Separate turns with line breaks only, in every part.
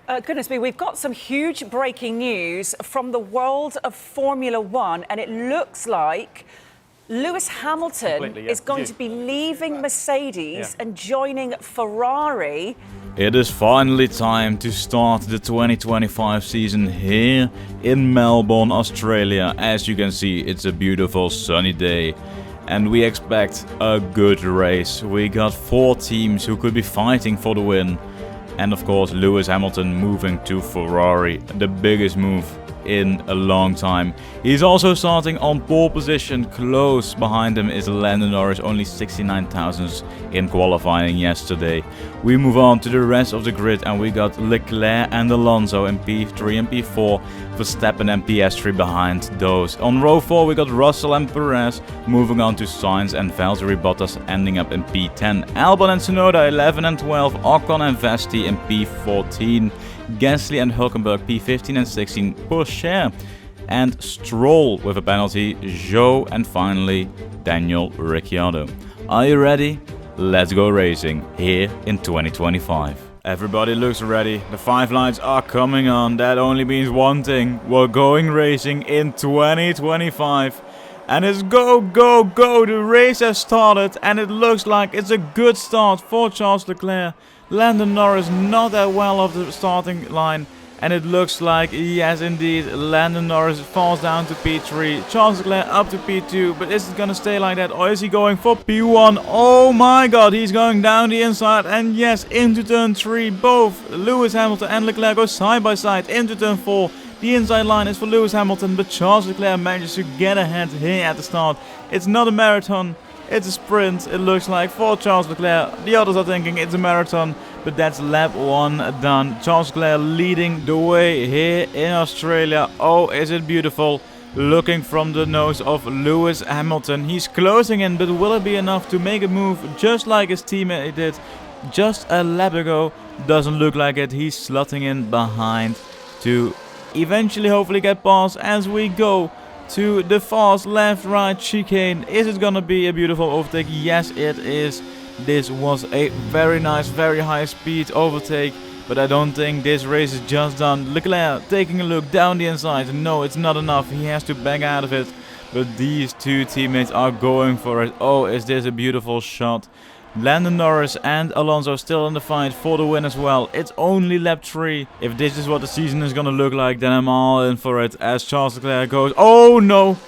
Goodness me, we've got some huge breaking news from the world of Formula One, and it looks like Lewis Hamilton is going to be leaving Mercedes and joining Ferrari.
It is finally time to start the 2025 season here in Melbourne, Australia. As you can see, it's a beautiful sunny day and we expect a good race. We got 4 teams who could be fighting for the win. And of course, Lewis Hamilton moving to Ferrari, the biggest move in a long time. He's also starting on pole position. Close behind him is Lando Norris, only 69 thousandths in qualifying yesterday. We move on to the rest of the grid and we got Leclerc and Alonso in P3 and P4, Verstappen and PS3 behind those. On row 4 we got Russell and Perez, moving on to Sainz and Valtteri Bottas ending up in P10. Albon and Tsunoda 11 and 12, Ocon and Vesti in P14. Gasly and Hülkenberg P15 and 16, Pourchaire and Stroll with a penalty, Zhou and finally Daniel Ricciardo. Are you ready? Let's go racing here in 2025. Everybody looks ready, the 5 lights are coming on, that only means one thing, we're going racing in 2025. And it's go, go, go, the race has started and it looks like it's a good start for Charles Leclerc. Lando Norris not that well off the starting line. And it looks like, yes indeed, Lando Norris falls down to P3. Charles Leclerc up to P2, but is it gonna stay like that or is he going for P1? Oh my god, he's going down the inside and yes, into turn 3. Both Lewis Hamilton and Leclerc go side by side into turn 4. The inside line is for Lewis Hamilton, but Charles Leclerc manages to get ahead here at the start. It's not a marathon. It's a sprint, it looks like, for Charles Leclerc. The others are thinking it's a marathon, but that's lap 1 done. Charles Leclerc leading the way here in Australia. Oh, is it beautiful. Looking from the nose of Lewis Hamilton. He's closing in, but will it be enough to make a move just like his teammate did just a lap ago? Doesn't look like it. He's slotting in behind to eventually hopefully get past as we go to the fast left-right chicane. Is it gonna be a beautiful overtake? Yes, it is. This was a very nice, very high speed overtake, but I don't think this race is just done. Leclerc taking a look down the inside. No, it's not enough. He has to back out of it. But these 2 teammates are going for it. Oh, is this a beautiful shot. Lando Norris and Alonso still in the fight for the win as well. It's only lap 3. If this is what the season is gonna look like, then I'm all in for it as Charles Leclerc goes. Oh no!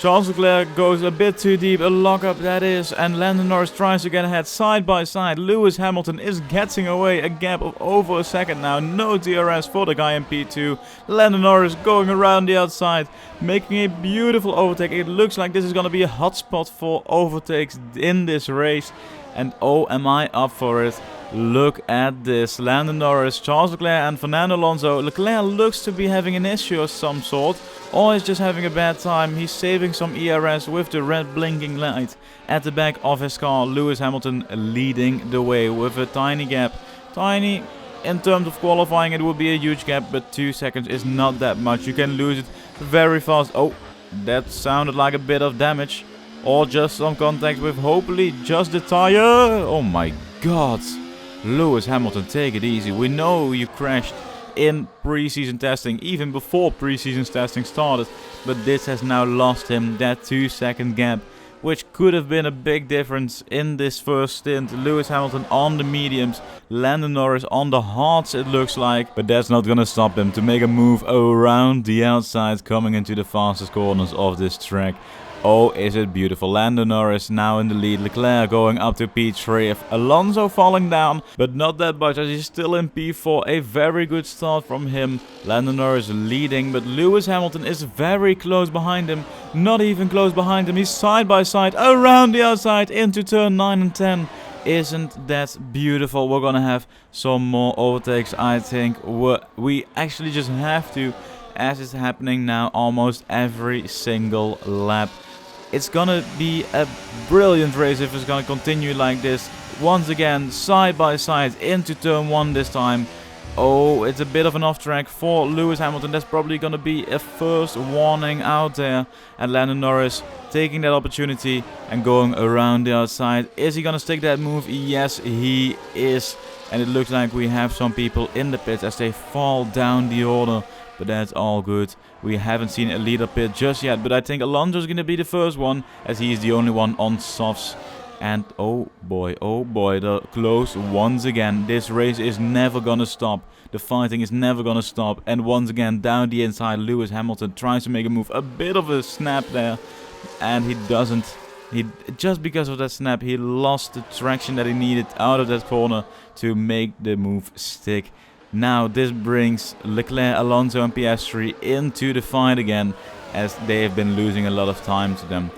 Charles Leclerc goes a bit too deep, a lockup that is, and Lando Norris tries to get ahead side by side. Lewis Hamilton is getting away, a gap of over a second now. No DRS for the guy in P2. Lando Norris going around the outside, making a beautiful overtake. It looks like this is gonna be a hotspot for overtakes in this race. And oh, am I up for it. Look at this. Lando Norris, Charles Leclerc and Fernando Alonso. Leclerc looks to be having an issue of some sort. Or he's just having a bad time. He's saving some ERS with the red blinking light at the back of his car. Lewis Hamilton leading the way with a tiny gap. Tiny. In terms of qualifying it would be a huge gap, but 2 seconds is not that much. You can lose it very fast. Oh, that sounded like a bit of damage. Or just some contact with hopefully just the tire. Oh my god. Lewis Hamilton, take it easy. We know you crashed in pre-season testing, even before pre-season testing started. But this has now lost him that 2-second gap, which could have been a big difference in this first stint. Lewis Hamilton on the mediums, Lando Norris on the hards it looks like. But that's not gonna stop him to make a move around the outside, coming into the fastest corners of this track. Oh, is it beautiful. Lando Norris now in the lead. Leclerc going up to P3. Alonso falling down, but not that much as he's still in P4. A very good start from him. Lando Norris leading, but Lewis Hamilton is very close behind him. Not even close behind him. He's side by side around the outside into turn 9 and 10. Isn't that beautiful? We're gonna have some more overtakes, I think. We actually just have to, as it's happening now almost every single lap. It's gonna be a brilliant race if it's gonna continue like this. Once again, side by side into turn 1 this time. Oh, it's a bit of an off track for Lewis Hamilton. That's probably going to be a first warning out there. And Lando Norris taking that opportunity and going around the outside. Is he going to stick that move? Yes, he is. And it looks like we have some people in the pits as they fall down the order. But that's all good. We haven't seen a leader pit just yet. But I think Alonso's going to be the first one, as he's the only one on softs. And oh boy, the close once again. This race is never gonna stop. The fighting is never gonna stop. And once again, down the inside, Lewis Hamilton tries to make a move. A bit of a snap there. And he doesn't. Just because of that snap, he lost the traction that he needed out of that corner to make the move stick. Now this brings Leclerc, Alonso and Piastri into the fight again, as they have been losing a lot of time to them.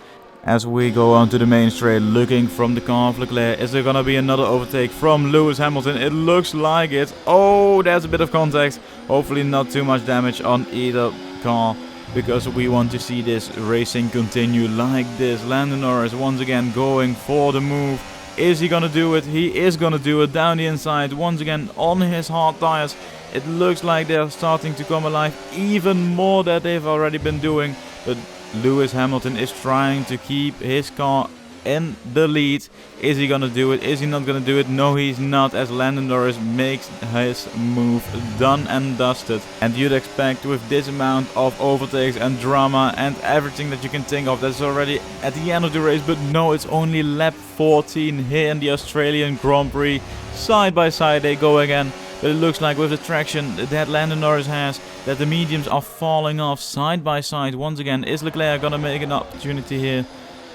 As we go on to the main straight, looking from the car of Leclerc, is there gonna be another overtake from Lewis Hamilton? It looks like it. Oh, there's a bit of contact. Hopefully not too much damage on either car, because we want to see this racing continue like this. Lando Norris once again going for the move. Is he gonna do it? He is gonna do it down the inside. Once again on his hard tires. It looks like they're starting to come alive even more than they've already been doing. But Lewis Hamilton is trying to keep his car in the lead. Is he gonna do it? Is he not gonna do it? No, he's not, as Lando Norris makes his move done and dusted. And you'd expect with this amount of overtakes and drama and everything that you can think of, that's already at the end of the race. But no, it's only lap 14 here in the Australian Grand Prix. Side by side they go again. But it looks like with the traction that Lando Norris has, that the mediums are falling off side by side. Once again, is Leclerc gonna make an opportunity here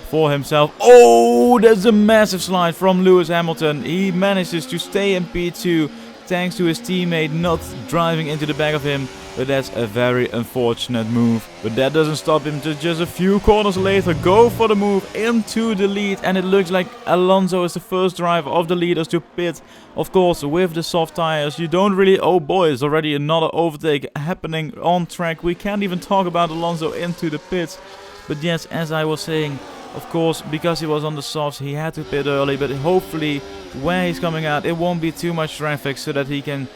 for himself? Oh, that's a massive slide from Lewis Hamilton. He manages to stay in P2 thanks to his teammate not driving into the back of him. But that's a very unfortunate move. But that doesn't stop him to just a few corners later go for the move into the lead. And it looks like Alonso is the first driver of the leaders to pit. Of course, with the soft tires, you don't really... Oh boy, it's already another overtake happening on track. We can't even talk about Alonso into the pits. But yes, as I was saying, of course, because he was on the softs, he had to pit early. But hopefully, where he's coming out, it won't be too much traffic so that he can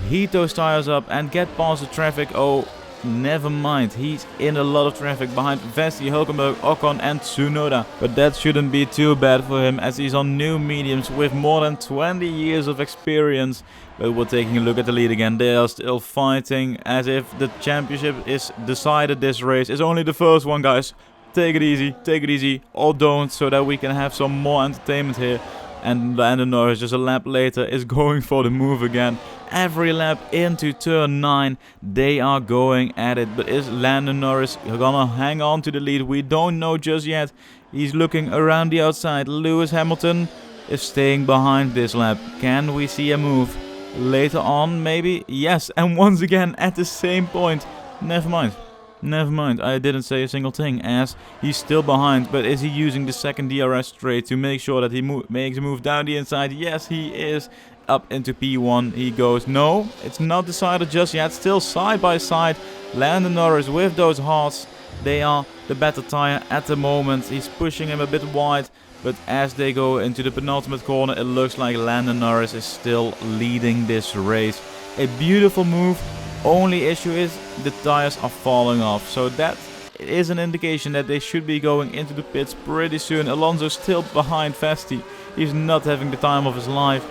heat those tires up and get past the traffic. Oh, never mind. He's in a lot of traffic behind Vesti, Hülkenberg, Ocon and Tsunoda. But that shouldn't be too bad for him, as he's on new mediums with more than 20 years of experience. But we're taking a look at the lead again. They are still fighting as if the championship is decided. This race is only the first one, guys. Take it easy, or don't, so that we can have some more entertainment here. And Lando Norris, just a lap later, is going for the move again. Every lap into turn 9, they are going at it. But is Lando Norris gonna hang on to the lead? We don't know just yet. He's looking around the outside. Lewis Hamilton is staying behind this lap. Can we see a move later on, maybe? Yes, and once again at the same point. Never mind, I didn't say a single thing, as he's still behind. But is he using the second DRS straight to make sure that he makes a move down the inside? Yes, he is. Up into P1 he goes. No, it's not decided just yet. Still side by side. Lando Norris with those hards. They are the better tire at the moment. He's pushing him a bit wide. But as they go into the penultimate corner, it looks like Lando Norris is still leading this race. A beautiful move. Only issue is the tires are falling off. So that is an indication that they should be going into the pits pretty soon. Alonso still behind Vesti. He's not having the time of his life.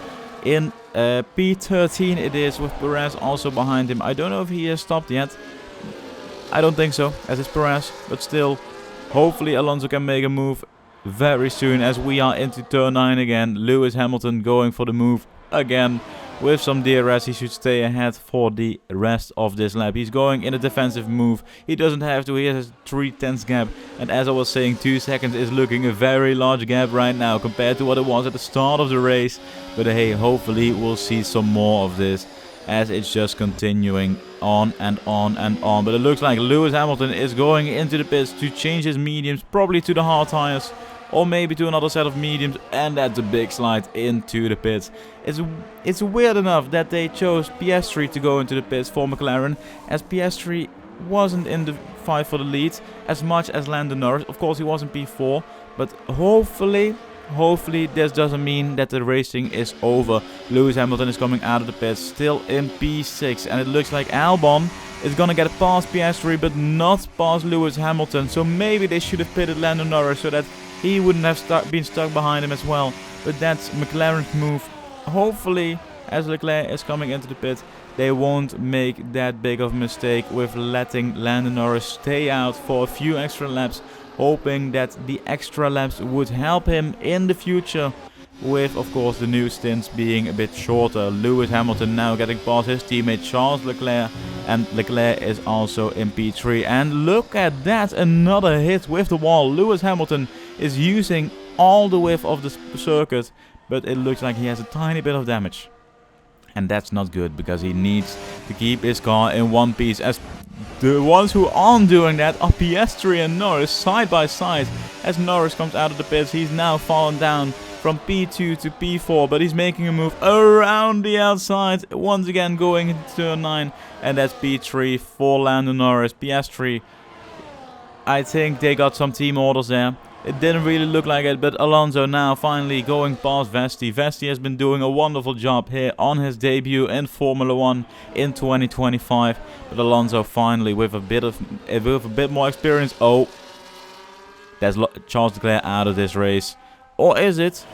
In P13 it is, with Perez also behind him. I don't know if he has stopped yet. I don't think so, as it's Perez. But still, hopefully Alonso can make a move very soon, as we are into turn 9 again. Lewis Hamilton going for the move again. With some DRS, he should stay ahead for the rest of this lap. He's going in a defensive move. He doesn't have to. He has a 3/10 gap. And as I was saying, 2 seconds is looking a very large gap right now compared to what it was at the start of the race. But hey, hopefully we'll see some more of this, as it's just continuing on and on and on. But it looks like Lewis Hamilton is going into the pits to change his mediums, probably to the hard tires. Or maybe to another set of mediums, and that's a big slide into the pits. It's weird enough that they chose Piastri to go into the pits for McLaren, as Piastri wasn't in the fight for the lead as much as Lando Norris. Of course, he was in P4, but hopefully hopefully this doesn't mean that the racing is over. Lewis Hamilton is coming out of the pits, still in P6, and it looks like Albon is gonna get past Piastri, but not past Lewis Hamilton. So maybe they should have pitted Lando Norris so that he wouldn't have been stuck behind him as well. But that's McLaren's move. Hopefully, as Leclerc is coming into the pit, they won't make that big of a mistake with letting Lando Norris stay out for a few extra laps, hoping that the extra laps would help him in the future, with of course the new stints being a bit shorter. Lewis Hamilton now getting past his teammate Charles Leclerc, and Leclerc is also in P3. And look at that, another hit with the wall. Lewis Hamilton is using all the width of the circuit, but it looks like he has a tiny bit of damage. And that's not good, because he needs to keep his car in one piece, as the ones who aren't doing that are Piastri and Norris side by side. As Norris comes out of the pits, he's now fallen down from P2 to P4, but he's making a move around the outside, once again going into turn 9, and that's P3 for Lando Norris. Piastri, I think they got some team orders there. It didn't really look like it, but Alonso now finally going past Vesti. Vesti has been doing a wonderful job here on his debut in Formula 1 in 2025. But Alonso finally with a bit more experience. Oh, that's Charles Leclerc out of this race. Or is it?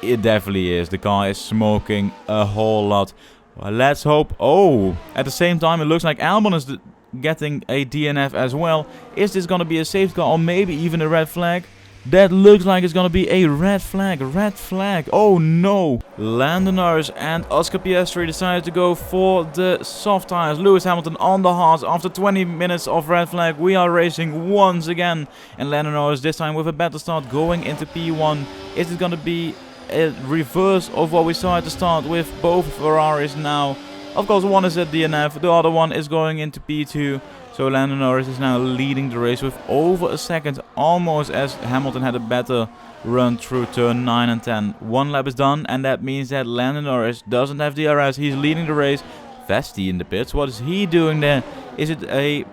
It definitely is. The car is smoking a whole lot. Well, let's hope. Oh, at the same time it looks like Albon is getting a DNF as well. Is this going to be a safety car or maybe even a red flag? That looks like it's going to be a red flag. Red flag. Oh no. Lando Norris and Oscar Piastri decided to go for the soft tires. Lewis Hamilton on the hards. After 20 minutes of red flag, we are racing once again. And Lando Norris this time with a better start going into P1. Is it going to be a reverse of what we saw at the start with both Ferraris now? Of course, one is at DNF, the other one is going into P2. So Lando Norris is now leading the race with over a second, almost, as Hamilton had a better run through turn 9 and 10. One lap is done, and that means that Lando Norris doesn't have DRS. He's leading the race. Vesti in the pits. What is he doing there? Is it a...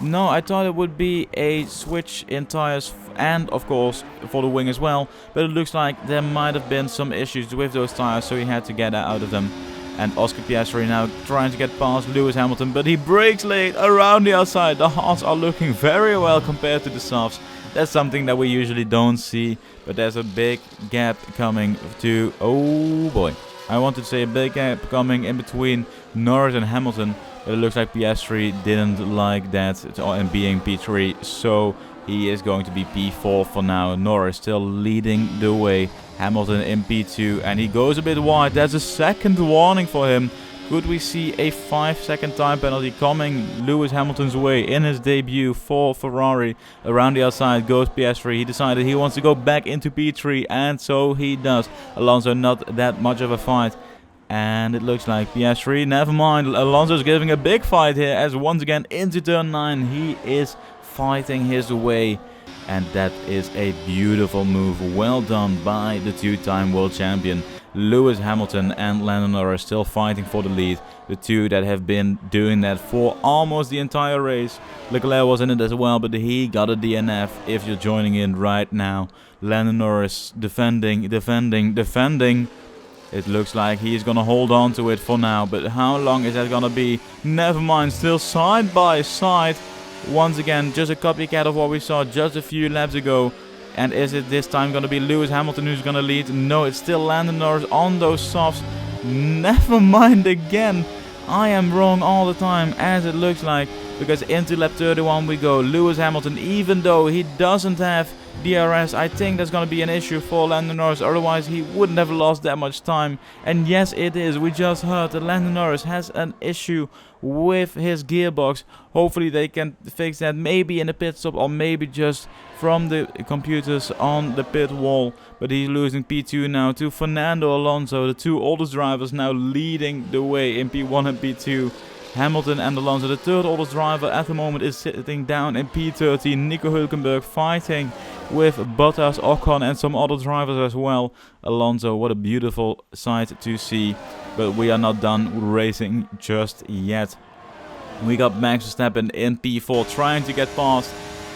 No, I thought it would be a switch in tires and, of course, for the wing as well. But it looks like there might have been some issues with those tires, so he had to get out of them. And Oscar Piastri now trying to get past Lewis Hamilton, but he brakes late around the outside. The hards are looking very well compared to the softs. That's something that we usually don't see, but there's a big gap coming to... Oh boy. I wanted to say a big gap coming in between Norris and Hamilton, but it looks like Piastri didn't like that and being P3, so he is going to be P4 for now. Norris still leading the way. Hamilton in P2, and he goes a bit wide. That's a second warning for him. Could we see a 5-second time penalty coming Lewis Hamilton's way in his debut for Ferrari? Around the outside goes Piastri. He decided he wants to go back into P3, and so he does. Alonso not that much of a fight. And it looks like Piastri, never mind. Alonso's giving a big fight here, as once again into turn 9 he is fighting his way. And that is a beautiful move. Well done by the two-time world champion. Lewis Hamilton and Lando Norris still fighting for the lead. The two that have been doing that for almost the entire race. Leclerc was in it as well, but he got a DNF if you're joining in right now. Lando Norris defending. It looks like he's going to hold on to it for now. But how long is that going to be? Never mind. Still side by side. Once again, just a copycat of what we saw just a few laps ago. And is it this time going to be Lewis Hamilton who's going to lead? No, it's still Lando Norris on those softs. Never mind again. I am wrong all the time, as it looks like. Because into lap 31 we go. Lewis Hamilton, even though he doesn't have DRS, I think that's going to be an issue for Lando Norris. Otherwise, he wouldn't have lost that much time. And yes, it is. We just heard that Lando Norris has an issue with his gearbox. Hopefully they can fix that, maybe in the pit stop or maybe just from the computers on the pit wall. But he's losing P2 now to Fernando Alonso, the two oldest drivers, now leading the way in P1 and P2. Hamilton and Alonso, the third oldest driver at the moment, is sitting down in P13. Nico Hülkenberg fighting with Bottas, Ocon and some other drivers as well. Alonso, what a beautiful sight to see. But we are not done racing just yet. We got Max Verstappen in P4 trying to get past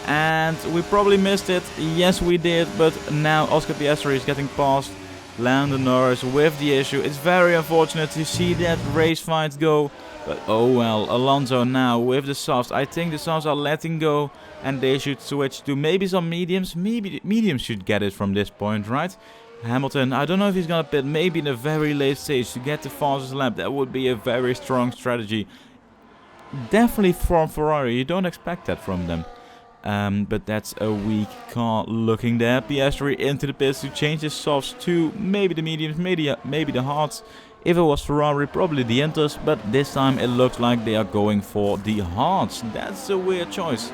And we probably missed it. Yes, we did. But now Oscar Piastri is getting past Lando Norris with the issue. It's very unfortunate to see that race fight go. But oh well, Alonso now with the softs. I think the softs are letting go. And they should switch to maybe some mediums. Maybe the mediums should get it from this point, right? Hamilton, I don't know if he's gonna pit maybe in a very late stage to get the fastest lap. That would be a very strong strategy. Definitely from Ferrari, you don't expect that from them. But that's a weak car looking there. Piastri into the pits to change his softs to maybe the mediums, maybe the hards. If it was Ferrari, probably the inters, but this time it looks like they are going for the hards. That's a weird choice.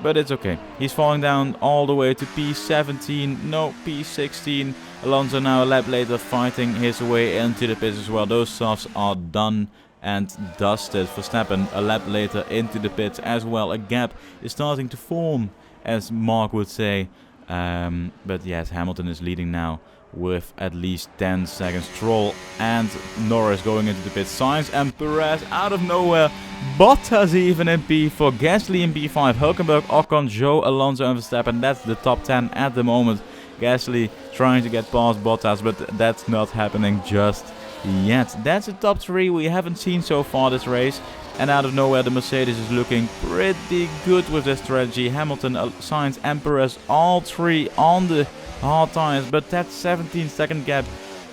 But it's okay. He's falling down all the way to P17. No, P16. Alonso now a lap later fighting his way into the pits as well. Those softs are done and dusted. Verstappen a lap later into the pits as well. A gap is starting to form, as Mark would say. But yes, Hamilton is leading now with at least 10 seconds. Stroll and Norris going into the pit. Sainz and Perez out of nowhere. Bottas even in P4. Gasly in P5. Hülkenberg, Ocon, Zhou, Alonso and Verstappen. That's the top 10 at the moment. Gasly trying to get past Bottas, but that's not happening just yet. That's the top 3 we haven't seen so far this race. And out of nowhere the Mercedes is looking pretty good with their strategy. Hamilton, Sainz and Perez, all 3 on the hard tires. But that 17-second gap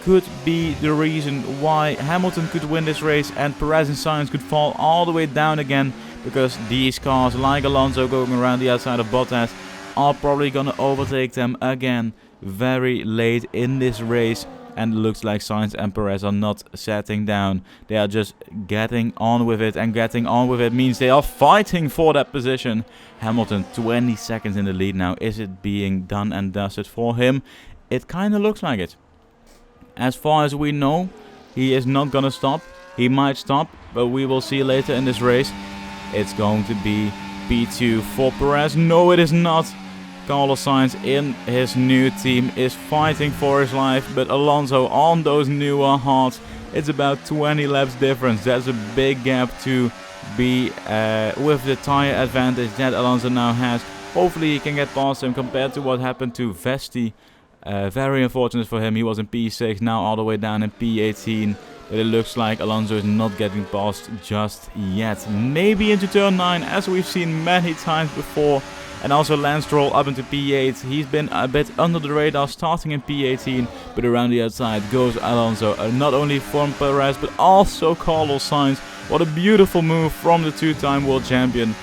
could be the reason why Hamilton could win this race and Perez and Sainz could fall all the way down again, because these cars like Alonso going around the outside of Bottas are probably gonna overtake them again very late in this race. And it looks like Sainz and Perez are not setting down. They are just getting on with it. And getting on with it means they are fighting for that position. Hamilton 20 seconds in the lead now. Is it being done and dusted for him? It kind of looks like it. As far as we know, he is not going to stop. He might stop, but we will see later in this race. It's going to be P2 for Perez. No, it is not. Carlos Sainz in his new team is fighting for his life, but Alonso on those newer hards, it's about 20 laps difference. That's a big gap to be with the tire advantage that Alonso now has. Hopefully he can get past him compared to what happened to Vesti. Very unfortunate for him. He was in P6, now all the way down in P18. But it looks like Alonso is not getting past just yet. Maybe into turn 9, as we've seen many times before. And also Lance Stroll up into P8. He's been a bit under the radar starting in P18. But around the outside goes Alonso. Not only from Perez, but also Carlos Sainz. What a beautiful move from the two-time world champion.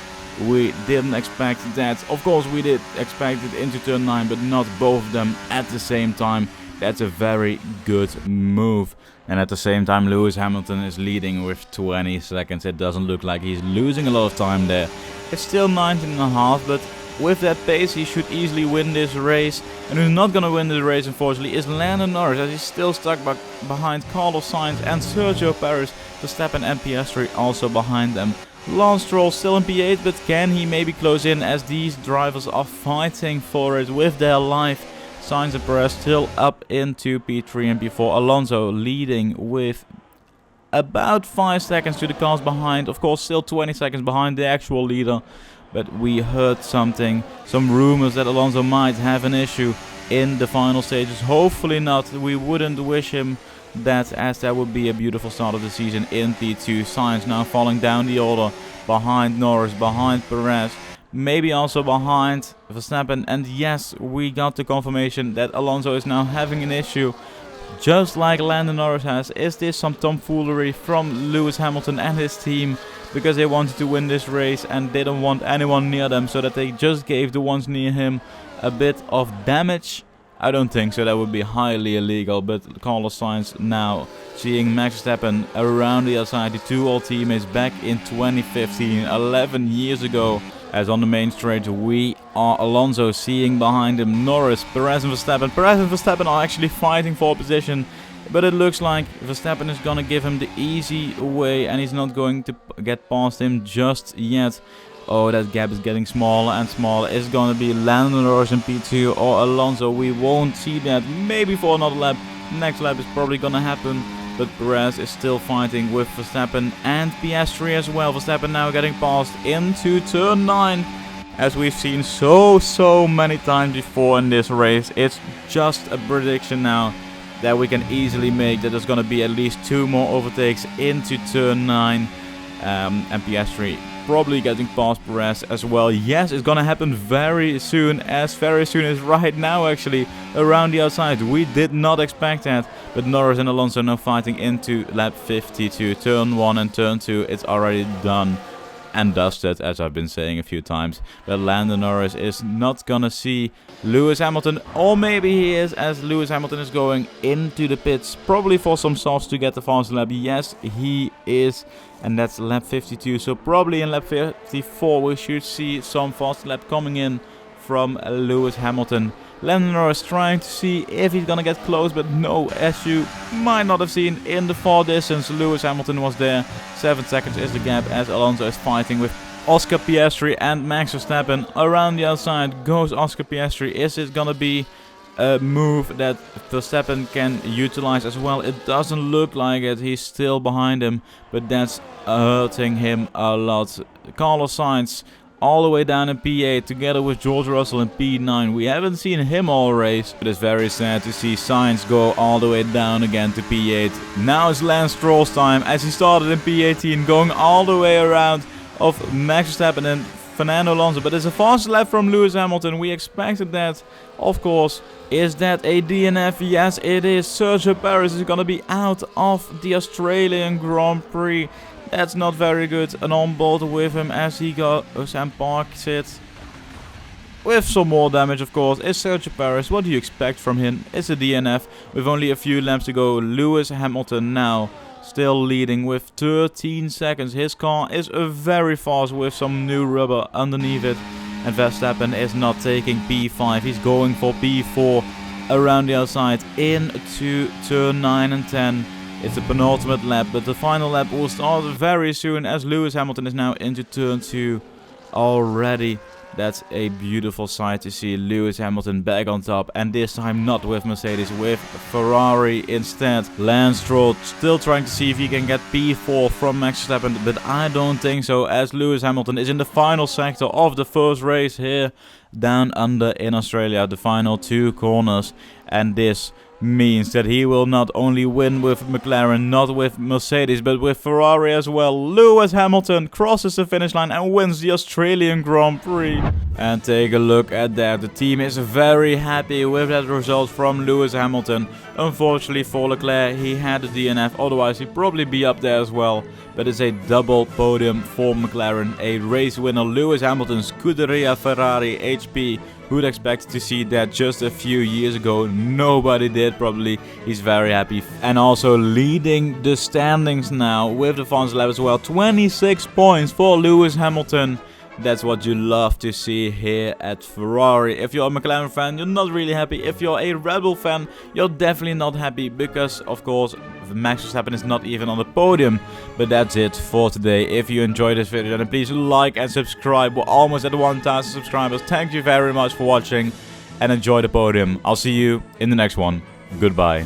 We didn't expect that. Of course we did expect it into turn 9, but not both of them at the same time. That's a very good move. And at the same time Lewis Hamilton is leading with 20 seconds. It doesn't look like he's losing a lot of time there. It's still 19.5, but with that pace he should easily win this race. And who's not gonna win this race unfortunately is Lando Norris, as he's still stuck behind Carlos Sainz and Sergio Perez. Verstappen and Piastri also behind them. Lance Stroll still in P8, but can he maybe close in, as these drivers are fighting for it with their life. Sainz and Perez still up into P3 and P4. Alonso leading with about 5 seconds to the cars behind. Of course still 20 seconds behind the actual leader. But we heard some rumors that Alonso might have an issue in the final stages. Hopefully not. We wouldn't wish him that, as that would be a beautiful start of the season in P2. Sainz now falling down the order behind Norris, behind Perez, maybe also behind Verstappen. And yes, we got the confirmation that Alonso is now having an issue, just like Lando Norris has. Is this some tomfoolery from Lewis Hamilton and his team, because they wanted to win this race and didn't want anyone near them, so that they just gave the ones near him a bit of damage? I don't think so. That would be highly illegal. But Carlos Sainz now seeing Max Verstappen around the outside. The two old teammates back in 2015, 11 years ago. As on the main straight, we are Alonso seeing behind him Norris, Perez and Verstappen. Perez and Verstappen are actually fighting for position. But it looks like Verstappen is going to give him the easy way, and he's not going to get past him just yet. Oh, that gap is getting smaller and smaller. It's going to be Lando Norris in P2 or Alonso. We won't see that. Maybe for another lap. Next lap is probably going to happen. But Perez is still fighting with Verstappen and Piastri as well. Verstappen now getting past into turn 9. as we've seen so many times before in this race. It's just a prediction now that we can easily make, that there's going to be at least 2 more overtakes into turn 9. And Piastri probably getting past Perez as well. Yes, it's going to happen very soon as right now actually around the outside. We did not expect that, but Norris and Alonso now fighting into lap 52. Turn 1 and turn 2, it's already done and dusted, as I've been saying a few times. But Lando Norris is not gonna see Lewis Hamilton, or maybe he is, as Lewis Hamilton is going into the pits, probably for some softs to get the fast lap. Yes, he is, and that's lap 52. So probably in lap 54 we should see some fast lap coming in from Lewis Hamilton. Lando Norris trying to see if he's gonna get close, but no, as you might not have seen in the far distance, Lewis Hamilton was there. 7 seconds is the gap as Alonso is fighting with Oscar Piastri and Max Verstappen. Around the outside goes Oscar Piastri. Is it gonna be a move that Verstappen can utilize as well? It doesn't look like it. He's still behind him, but that's hurting him a lot. Carlos Sainz all the way down in P8 together with George Russell in P9. We haven't seen him all race, but it's very sad to see Sainz go all the way down again to P8. Now it's Lance Stroll's time, as he started in P18, going all the way around of Max Verstappen and Fernando Alonso. But it's a fast lap from Lewis Hamilton. We expected that, of course. Is that a DNF? Yes, it is. Sergio Perez is going to be out of the Australian Grand Prix. That's not very good. An on-board with him as he goes and parks it. With some more damage, of course, is Sergio Perez. What do you expect from him? It's a DNF with only a few laps to go. Lewis Hamilton now still leading with 13 seconds. His car is very fast with some new rubber underneath it. And Verstappen is not taking P5. He's going for P4 around the outside into turn 9 and 10. It's a penultimate lap, but the final lap will start very soon as Lewis Hamilton is now into turn 2 already. That's a beautiful sight to see Lewis Hamilton back on top, and this time not with Mercedes, with Ferrari instead. Lance Stroll still trying to see if he can get P4 from Max Verstappen, but I don't think so, as Lewis Hamilton is in the final sector of the first race here down under in Australia, the final 2 corners, and this means that he will not only win with McLaren, not with Mercedes, but with Ferrari as well. Lewis Hamilton crosses the finish line and wins the Australian Grand Prix. And take a look at that. The team is very happy with that result from Lewis Hamilton. Unfortunately for Leclerc, he had a DNF, otherwise he'd probably be up there as well. But it's a double podium for McLaren. A race winner, Lewis Hamilton, Scuderia Ferrari HP. Who would expect to see that just a few years ago? Nobody did probably. He's very happy. And also leading the standings now with the fans lap as well. 26 points for Lewis Hamilton. That's what you love to see here at Ferrari. If you're a McLaren fan, you're not really happy. If you're a Red Bull fan, you're definitely not happy because, of course, Max Verstappen is not even on the podium. But that's it for today. If you enjoyed this video, then please like and subscribe. We're almost at 1,000 subscribers. Thank you very much for watching and enjoy the podium. I'll see you in the next one. Goodbye.